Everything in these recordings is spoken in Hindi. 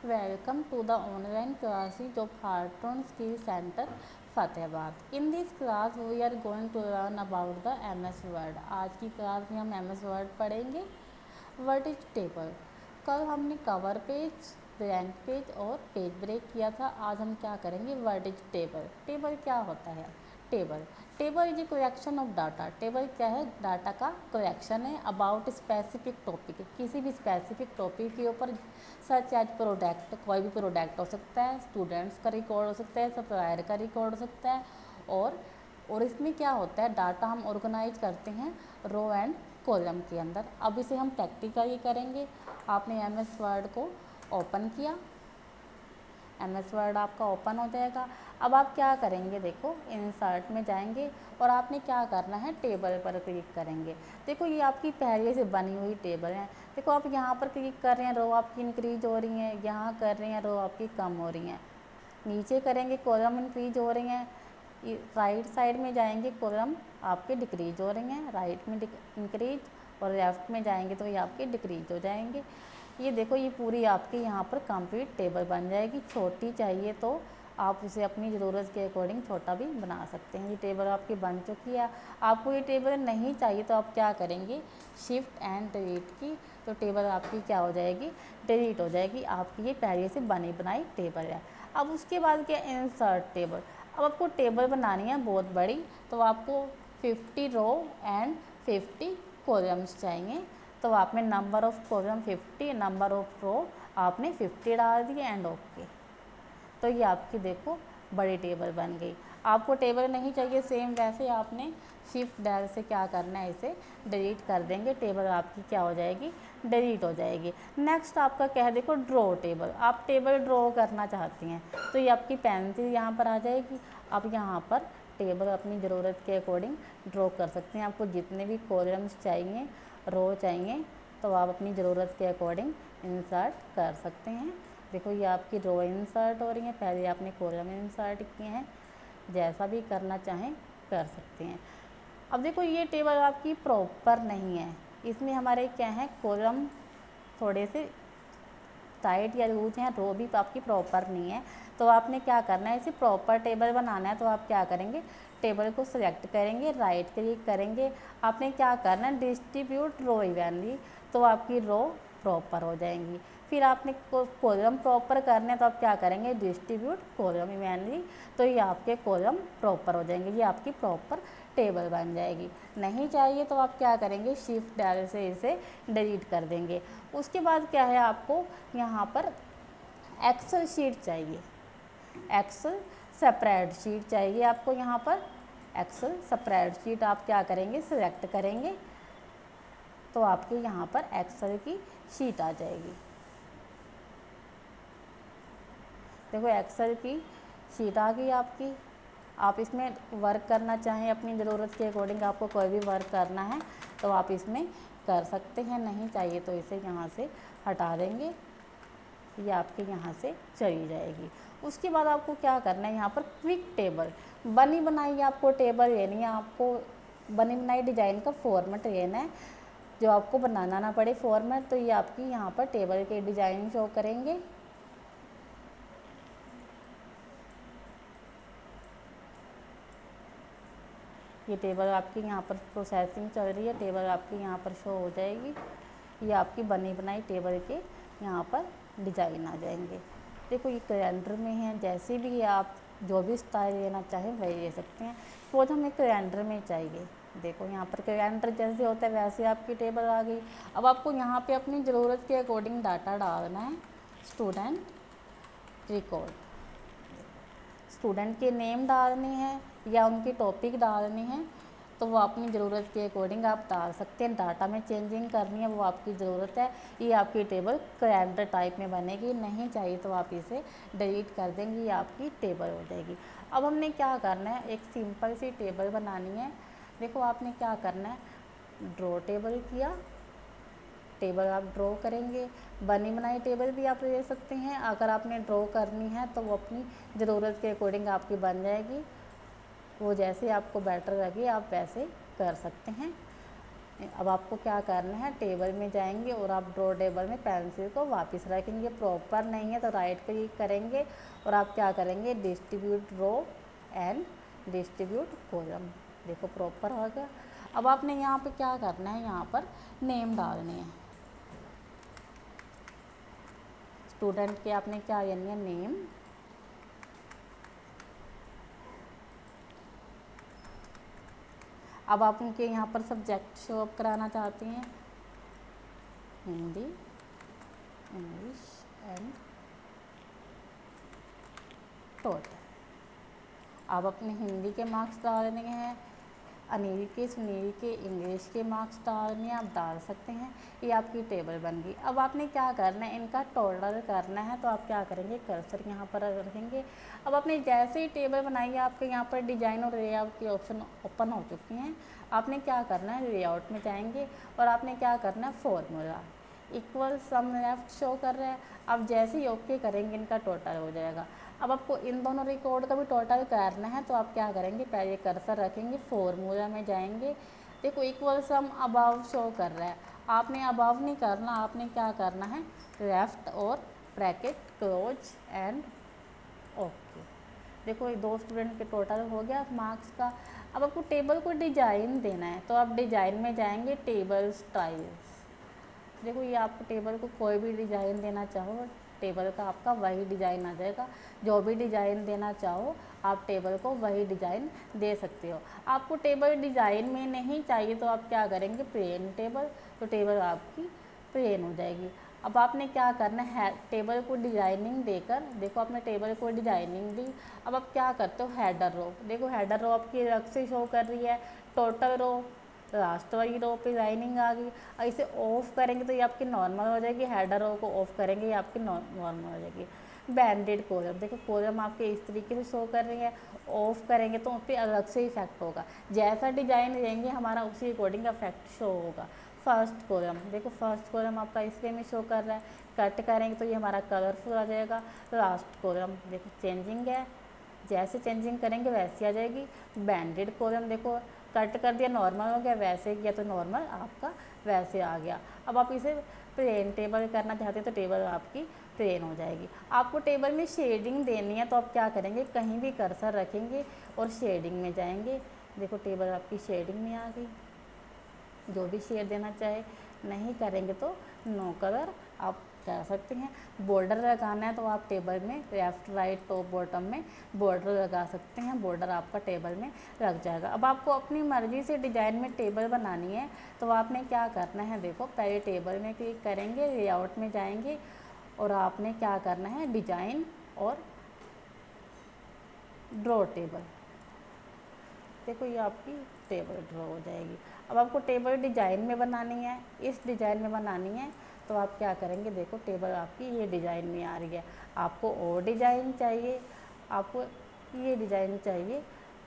Welcome to the online classes of Heartron Skill Center, Fatehabad. In this class we are going to learn about the MS Word. आज की क्लास में हम MS Word पढ़ेंगे. What is table? कल हमने कवर पेज, ब्लैंक पेज और पेज ब्रेक किया था. आज हम क्या करेंगे? What is table? टेबल क्या होता है? Table is a collection of data. Table क्या है? डाटा का कलेक्शन है अबाउट स्पेसिफिक टॉपिक. किसी भी स्पेसिफिक टॉपिक के ऊपर सच एज प्रोडक्ट, कोई भी प्रोडक्ट हो सकता है, स्टूडेंट्स का रिकॉर्ड हो सकता है, सप्लायर का रिकॉर्ड हो सकता है. और इसमें क्या होता है, डाटा हम ऑर्गेनाइज करते हैं रो एंड कॉलम के अंदर. अब इसे हम प्रैक्टिकली करेंगे. आपने MS वर्ड को ओपन किया, MS वर्ड आपका ओपन हो जाएगा. अब आप क्या करेंगे, देखो इंसर्ट में जाएंगे और आपने क्या करना है, टेबल पर क्लिक करेंगे. देखो ये आपकी पहले से बनी हुई टेबल है. देखो आप यहाँ पर क्लिक कर रहे हैं, रो आपकी इंक्रीज हो रही हैं. यहाँ कर रहे हैं, रो आपकी कम हो रही हैं. नीचे करेंगे, कॉलम इंक्रीज हो रही हैं. राइट साइड में जाएंगे, कॉलम आपके डिक्रीज हो रही हैं. राइट में इंक्रीज और लेफ्ट में जाएंगे तो ये आपके डिक्रीज हो जाएंगे. ये देखो ये पूरी आपकी यहाँ पर कंप्लीट टेबल बन जाएगी. छोटी चाहिए तो आप उसे अपनी ज़रूरत के अकॉर्डिंग छोटा भी बना सकते हैं. ये टेबल आपकी बन चुकी है. आपको ये टेबल नहीं चाहिए तो आप क्या करेंगे, शिफ्ट एंड डिलीट की, तो टेबल आपकी क्या हो जाएगी, डिलीट हो जाएगी. आपकी ये पहले से बनी बनाई टेबल है. अब उसके बाद क्या, इंसर्ट टेबल. अब आपको टेबल बनानी है बहुत बड़ी, तो आपको 50 रो एंड 50 कॉलम्स चाहिए. तो आपने number of column 50, number of row आपने 50 डाल दिए एंड ओके. तो ये आपकी देखो बड़ी टेबल बन गई. आपको टेबल नहीं चाहिए सेम वैसे आपने शिफ्ट डायल से क्या करना है, इसे डिलीट कर देंगे. टेबल आपकी क्या हो जाएगी, डिलीट हो जाएगी. नेक्स्ट आपका क्या है, देखो ड्रॉ टेबल. आप टेबल ड्रॉ करना चाहती हैं तो ये आपकी पेंसिल यहाँ पर आ जाएगी. आप यहाँ पर टेबल अपनी ज़रूरत के अकॉर्डिंग ड्रॉ कर सकते हैं. आपको जितने भी कॉलम्स चाहिए, रो चाहिए, तो आप अपनी ज़रूरत के अकॉर्डिंग इंसर्ट कर सकते हैं. देखो ये आपकी रो इंसर्ट हो रही है, पहले आपने कॉलम इंसर्ट किए हैं. जैसा भी करना चाहें कर सकते हैं. अब देखो ये टेबल आपकी प्रॉपर नहीं है. इसमें हमारे क्या है, कॉलम थोड़े से टाइट या लूज हैं, रो भी आपकी प्रॉपर नहीं है. तो आपने क्या करना है, इसे प्रॉपर टेबल बनाना है. तो आप क्या करेंगे, टेबल को सिलेक्ट करेंगे, राइट क्लिक करेंगे. आपने क्या करना है, डिस्ट्रीब्यूट रो इवनली, तो आपकी रो प्रॉपर हो जाएंगी. फिर आपने कॉलम प्रॉपर करने हैं तो आप क्या करेंगे, डिस्ट्रीब्यूट कॉलम इवनली, तो ये आपके कॉलम प्रॉपर हो जाएंगे. ये आपकी प्रॉपर टेबल बन जाएगी. नहीं चाहिए तो आप क्या करेंगे, शिफ्ट डायल से इसे डिलीट कर देंगे. उसके बाद क्या है, आपको यहाँ पर एक्सेल शीट चाहिए. एक्सेल सेपरेट शीट चाहिए आपको. यहाँ पर एक्सेल सेपरेट शीट आप क्या करेंगे, सिलेक्ट करेंगे, तो आपके यहाँ पर एक्सेल की शीट आ जाएगी. देखो एक्सेल की शीट आ गई आपकी. आप इसमें वर्क करना चाहें अपनी ज़रूरत के अकॉर्डिंग, आपको कोई भी वर्क करना है तो आप इसमें कर सकते हैं. नहीं चाहिए तो इसे यहाँ से हटा देंगे, ये आपके यहाँ से चली जाएगी. उसके बाद आपको क्या करना है, यहाँ पर क्विक टेबल बनी बनाई आपको टेबल लेनी है. आपको बनी बनाई डिज़ाइन का फॉर्मेट लेना है, जो आपको बनाना ना पड़े फॉर्मेट. तो ये आपकी यहाँ पर टेबल के डिज़ाइन शो करेंगे. ये टेबल आपकी यहाँ पर प्रोसेसिंग चल रही है, टेबल आपकी यहाँ पर शो हो जाएगी. ये आपकी बनी बनाई टेबल के यहाँ पर डिज़ाइन आ जाएंगे. देखो ये कैलेंडर में है, जैसे भी आप जो भी स्टाइल लेना चाहें वही ले सकते हैं. तो हमें कैलेंडर में चाहिए. देखो यहाँ पर कैलेंडर जैसे होता है वैसे आपकी टेबल आ गई. अब आपको यहाँ पे अपनी ज़रूरत के अकॉर्डिंग डाटा डालना है. स्टूडेंट रिकॉर्ड, स्टूडेंट के नेम डालने हैं या उनकी टॉपिक डालनी है तो वो अपनी ज़रूरत के अकॉर्डिंग आप डाल सकते हैं. डाटा में चेंजिंग करनी है वो आपकी ज़रूरत है. ये आपकी टेबल कैलेंडर टाइप में बनेगी. नहीं चाहिए तो आप इसे डिलीट कर देंगे, ये आपकी टेबल हो जाएगी. अब हमने क्या करना है, एक सिंपल सी टेबल बनानी है. देखो आपने क्या करना है, ड्रॉ टेबल किया, टेबल आप ड्रॉ करेंगे. बनी बनाई टेबल भी आप ले सकते हैं. अगर आपने ड्रॉ करनी है तो वो अपनी ज़रूरत के अकॉर्डिंग आपकी बन जाएगी. वो जैसे आपको बेटर लगे आप वैसे कर सकते हैं. अब आपको क्या करना है, टेबल में जाएंगे और आप ड्रॉ टेबल में पेंसिल को वापस रखेंगे। प्रॉपर नहीं है तो राइट क्लिक करेंगे और आप क्या करेंगे, distribute row and distribute column. देखो प्रॉपर हो गया। अब आपने यहाँ पे क्या करना है, यहाँ पर नेम डालने हैं। स्टूडेंट के आपने क्या यानी है, नेम। अब आप उनके यहाँ पर सब्जेक्ट शो अप कराना चाहते हैं, हिंदी, इंग्लिश एंड टोटल। आप अपने हिंदी के मार्क्स डालने हैं, अनिल के, सुनील के, इंग्लिश के मार्क्स डालने आप डाल सकते हैं। ये आपकी टेबल बन गई। अब आपने क्या करना है, इनका टोटल करना है तो आप क्या करेंगे, कर्सर यहाँ पर रखेंगे। अब आपने जैसे ही टेबल बनाई है, आपके यहाँ पर डिजाइन और लेआउट के ऑप्शन ओपन हो चुके हैं। आपने क्या करना है, लेआउट में जाएंगे और आपने क्या करना है, फॉर्मूला इक्वल सम लेफ्ट शो कर रहा है। अब जैसे ही ओके करेंगे इनका टोटल हो जाएगा। अब आपको इन दोनों रिकॉर्ड का भी टोटल करना है तो आप क्या करेंगे, पहले कर्सर रखेंगे, फॉर्मूला में जाएंगे। देखो इक्वल सम अबाव शो कर रहा है, आपने अबाव नहीं करना, आपने क्या करना है, लेफ्ट और ब्रैकेट क्लोज एंड ओके। देखो ये 2 स्टूडेंट के टोटल हो गया मार्क्स का। अब आपको टेबल को डिजाइन देना है तो आप डिजाइन में जाएंगे, टेबल स्टाइल्स। देखो ये आपको टेबल को कोई भी डिज़ाइन देना चाहो, टेबल का आपका वही डिज़ाइन आ जाएगा। जो भी डिज़ाइन देना चाहो आप टेबल को वही डिज़ाइन दे सकते हो। आपको टेबल डिज़ाइन में नहीं चाहिए तो आप क्या करेंगे, प्लेन टेबल, तो टेबल आपकी प्लेन हो जाएगी। अब आपने क्या करना है, टेबल को डिजाइनिंग देकर, देखो आपने टेबल को डिजाइनिंग दी। अब आप क्या करते हो, हेडर रो, देखो हेडर रो आपकी अलग से शो कर रही है, टोटल रो, लास्ट वाली रो पे लाइनिंग आ गई। और इसे ऑफ करेंगे तो ये आपकी नॉर्मल हो जाएगी, हेडर रो को ऑफ करेंगे ये आपकी नॉर्मल हो जाएगी। बैंडेड कॉलम, देखो कॉलम आपके इस तरीके से शो कर रही है, ऑफ करेंगे तो उन पर अलग से इफेक्ट होगा। जैसा डिजाइन लेंगे हमारा उसी अकॉर्डिंग इफेक्ट शो होगा। फर्स्ट कॉलम, देखो फर्स्ट कॉलम आपका इस वे में शो कर रहा है, कट करेंगे तो ये हमारा कलरफुल आ जाएगा। लास्ट कॉलम देखो चेंजिंग है, जैसे चेंजिंग करेंगे वैसे आ जाएगी। बैंडेड कॉलम देखो कट कर दिया, नॉर्मल हो गया, वैसे किया तो नॉर्मल आपका वैसे आ गया। अब आप इसे प्लेन टेबल करना चाहते हैं तो टेबल आपकी प्लेन हो जाएगी। आपको टेबल में शेडिंग देनी है तो आप क्या करेंगे, कहीं भी कर्सर रखेंगे और शेडिंग में जाएंगे। देखो टेबल आपकी शेडिंग में आ गई। जो भी शेड देना चाहे, नहीं करेंगे तो नो कलर आप कर सकते हैं। बॉर्डर लगाना है तो आप टेबल में लेफ्ट राइट टॉप बॉटम में बॉर्डर लगा सकते हैं, बॉर्डर आपका टेबल में लग जाएगा। अब आपको अपनी मर्ज़ी से डिज़ाइन में टेबल बनानी है तो आपने क्या करना है, देखो पहले टेबल में क्लिक करेंगे, लेआउट में जाएंगे और आपने क्या करना है, डिज़ाइन और ड्रॉ टेबल। देखो ये आपकी टेबल ड्रॉ हो जाएगी। अब आपको टेबल डिज़ाइन में बनानी है, इस डिज़ाइन में बनानी है तो आप क्या करेंगे, देखो टेबल आपकी ये डिज़ाइन में आ रही है। आपको और डिज़ाइन चाहिए, आपको ये डिज़ाइन चाहिए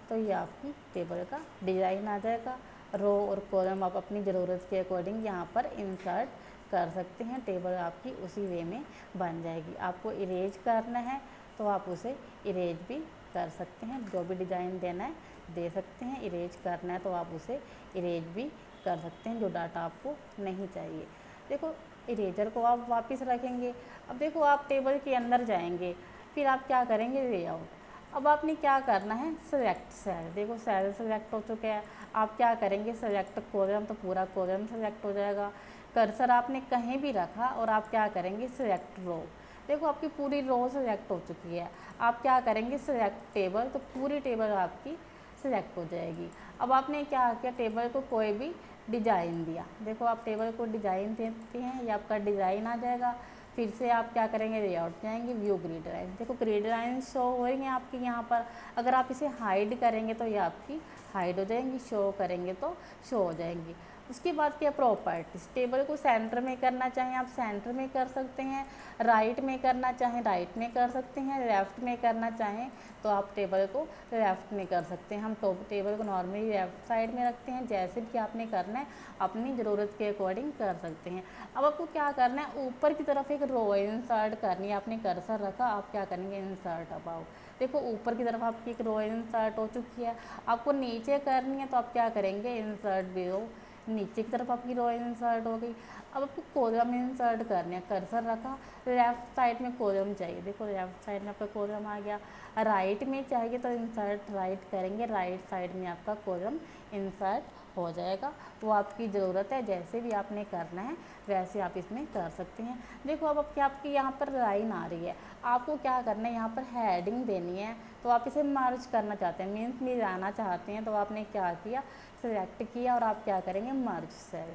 तो ये आपकी टेबल का डिज़ाइन आ जाएगा। रो और कॉलम आप अपनी ज़रूरत के अकॉर्डिंग यहाँ पर इंसर्ट कर सकते हैं, टेबल आपकी उसी वे में बन जाएगी। आपको इरेज करना है तो आप उसे इरेज भी कर सकते हैं, जो भी डिज़ाइन देना है दे सकते हैं। इरेज करना है तो आप उसे इरेज भी कर सकते हैं, जो डाटा आपको नहीं चाहिए। देखो इरेजर को आप वापस रखेंगे। अब देखो आप टेबल के अंदर जाएंगे, फिर आप क्या करेंगे, लेआउट। अब आपने क्या करना है, सेलेक्ट सेल, देखो सेल सेलेक्ट हो चुके हैं। आप क्या करेंगे, सेलेक्ट कॉलम, तो पूरा कॉलम सेलेक्ट हो जाएगा। कर्सर आपने कहीं भी रखा और आप क्या करेंगे, सेलेक्ट रो, देखो आपकी पूरी रो सेलेक्ट हो चुकी है। आप क्या करेंगे, सेलेक्ट टेबल, तो पूरी टेबल आपकी सेलेक्ट हो जाएगी। अब आपने क्या किया, टेबल को कोई भी डिज़ाइन दिया, देखो आप टेबल को डिज़ाइन देते हैं, ये आपका डिज़ाइन आ जाएगा। फिर से आप क्या करेंगे, लेआउट जाएंगे, व्यू ग्रिड लाइन, देखो ग्रिड लाइन शो हो रही हैं आपकी यहाँ पर। अगर आप इसे हाइड करेंगे तो ये आपकी हाइड हो जाएंगी, शो करेंगे तो शो हो जाएंगी। उसके बाद क्या, प्रॉपर्टीज़, टेबल को सेंटर में करना चाहें आप सेंटर में कर सकते हैं, राइट में करना चाहें राइट में कर सकते हैं, लेफ़्ट में करना चाहें तो आप टेबल को लेफ़्ट में कर सकते हैं। हम टेबल को नॉर्मली लेफ़्ट साइड में रखते हैं, जैसे भी आपने करना है अपनी ज़रूरत के अकॉर्डिंग कर सकते हैं। अब आपको क्या करना है, ऊपर की तरफ एक रो इंसर्ट करनी है। आपने कर्सर रखा, आप क्या करेंगे, इंसर्ट अबाउ, देखो ऊपर की तरफ आपकी एक रो इंसर्ट हो चुकी है। आपको नीचे करनी है तो आप क्या करेंगे, इंसर्ट बिलो, नीचे की तरफ आपकी रो इंसर्ट हो गई। अब आपको कॉलम इंसर्ट करने हैं, कर्सर रखा, लेफ्ट साइड में कॉलम चाहिए, देखो लेफ्ट साइड में आपका कॉलम आ गया। राइट में चाहिए तो इंसर्ट राइट करेंगे, राइट साइड में आपका कॉलम इंसर्ट हो जाएगा। वो आपकी ज़रूरत है, जैसे भी आपने करना है वैसे आप इसमें कर सकते हैं। देखो अब आपकी यहाँ पर लाइन आ रही है, आपको क्या करना है, यहाँ पर हेडिंग देनी है। तो आप इसे मर्ज करना चाहते हैं, मीन्स मिलाना चाहते हैं, तो आपने क्या किया, सेलेक्ट किया और आप क्या करेंगे, मर्ज सेल।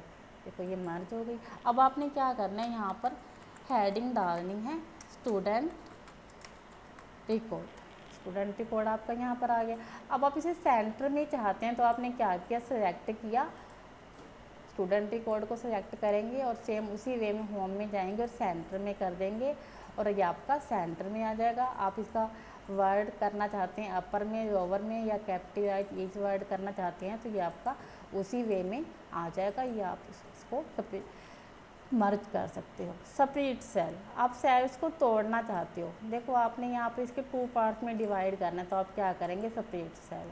देखो ये मर्ज हो गई। अब आपने क्या करना है, यहाँ पर हेडिंग डालनी है स्टूडेंट रिकॉर्ड। स्टूडेंट रिकॉर्ड आपका यहाँ पर आ गया। अब आप इसे सेंटर में चाहते हैं तो आपने क्या किया, सेलेक्ट किया, स्टूडेंट रिकॉर्ड को सिलेक्ट करेंगे और सेम उसी वे में होम में जाएंगे और सेंटर में कर देंगे और ये आपका सेंटर में आ जाएगा। आप इसका वर्ड करना चाहते हैं अपर में, लोअर में या कैपिटलाइज ईच वर्ड करना चाहते हैं तो ये आपका उसी वे में आ जाएगा। ये आप इसको मर्ज कर सकते हो। सेपरेट सेल, आप सेल्स को तोड़ना चाहते हो, देखो आपने यहाँ पे इसके 2 पार्ट में डिवाइड करना है तो आप क्या करेंगे, सेपरेट सेल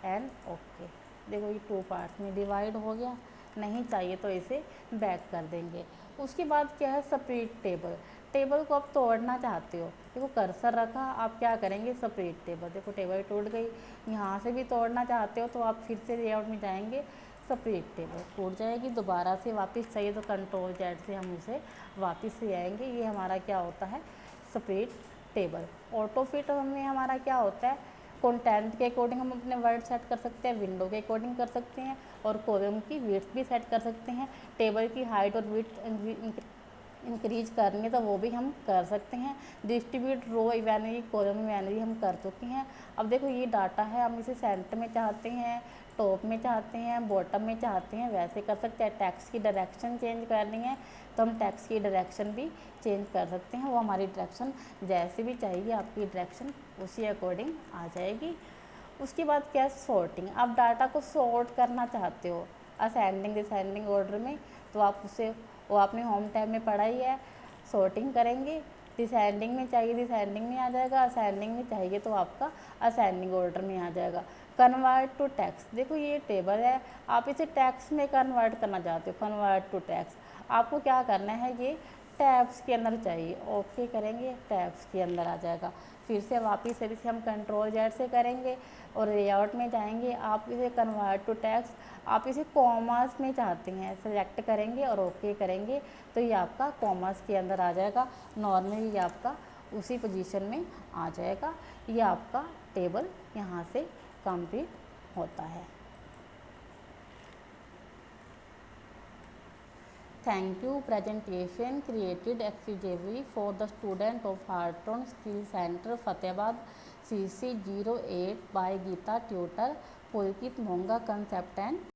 एंड ओके। देखो ये 2 पार्ट में डिवाइड हो गया, नहीं चाहिए तो इसे बैक कर देंगे। उसके बाद क्या है, सेपरेट टेबल। टेबल को आप तोड़ना चाहते हो, देखो कर्सर रखा, आप क्या करेंगे, सेपरेट टेबल। देखो टेबल टूट गई। यहाँ से भी तोड़ना चाहते हो तो आप फिर से लेआउट में जाएंगे, सेपरेट टेबल टूट जाएगी। दोबारा से वापस चाहिए तो कंट्रोल जेड से हम उसे वापस से आएंगे। ये हमारा क्या होता है, सेपरेट टेबल। ऑटो फिट में हमारा क्या होता है, कंटेंट के अकॉर्डिंग हम अपने वर्ड सेट कर सकते हैं, विंडो के अकॉर्डिंग कर सकते हैं और कॉलम की विड्थ भी सेट कर सकते हैं। टेबल की हाइट और विड्थ इंक्रीज करनी है तो वो भी हम कर सकते हैं। डिस्ट्रीब्यूट रो इवेनरी, कॉलम इवेनरी हम कर चुके हैं। अब देखो ये डाटा है, हम इसे सेंटर में चाहते हैं, टॉप में चाहते हैं, बॉटम में चाहते हैं, वैसे कर सकते हैं। टेक्स्ट की डायरेक्शन चेंज करनी है तो हम टेक्स्ट की डायरेक्शन भी चेंज कर सकते हैं। वो हमारी डायरेक्शन जैसे भी चाहिए आपकी डायरेक्शन उसी अकॉर्डिंग आ जाएगी। उसके बाद क्या है, सॉर्टिंग। आप डाटा को सॉर्ट करना चाहते हो असेंडिंग डिसेंडिंग ऑर्डर में तो आप उसे, वो आपने होम टैब में पढ़ा ही है, सॉर्टिंग करेंगे। डिसेंडिंग में चाहिए डिसेंडिंग में आ जाएगा, असेंडिंग में चाहिए तो आपका असेंडिंग ऑर्डर में आ जाएगा। कन्वर्ट टू टेक्स्ट, देखो ये टेबल है, आप इसे टेक्स्ट में कन्वर्ट करना चाहते हो, कन्वर्ट टू टेक्स्ट। आपको क्या करना है, ये टैब्स के अंदर चाहिए, ओके करेंगे, टैब्स के अंदर आ जाएगा। फिर से वापस से इसे हम कंट्रोल जेड से करेंगे और लेआउट में जाएंगे। आप इसे कन्वर्ट टू टेक्स्ट, आप इसे कॉमर्स में चाहते हैं, सेलेक्ट करेंगे और ओके करेंगे तो ये आपका कॉमर्स के अंदर आ जाएगा। नॉर्मली ये आपका उसी पोजीशन में आ जाएगा। ये आपका टेबल यहाँ से कंप्लीट होता है। Thank you. Presentation created exclusively for the student of Heartron Skill Center, Fatehbad, CC 08 by Geeta Tutor, Pulkit Monga Concept and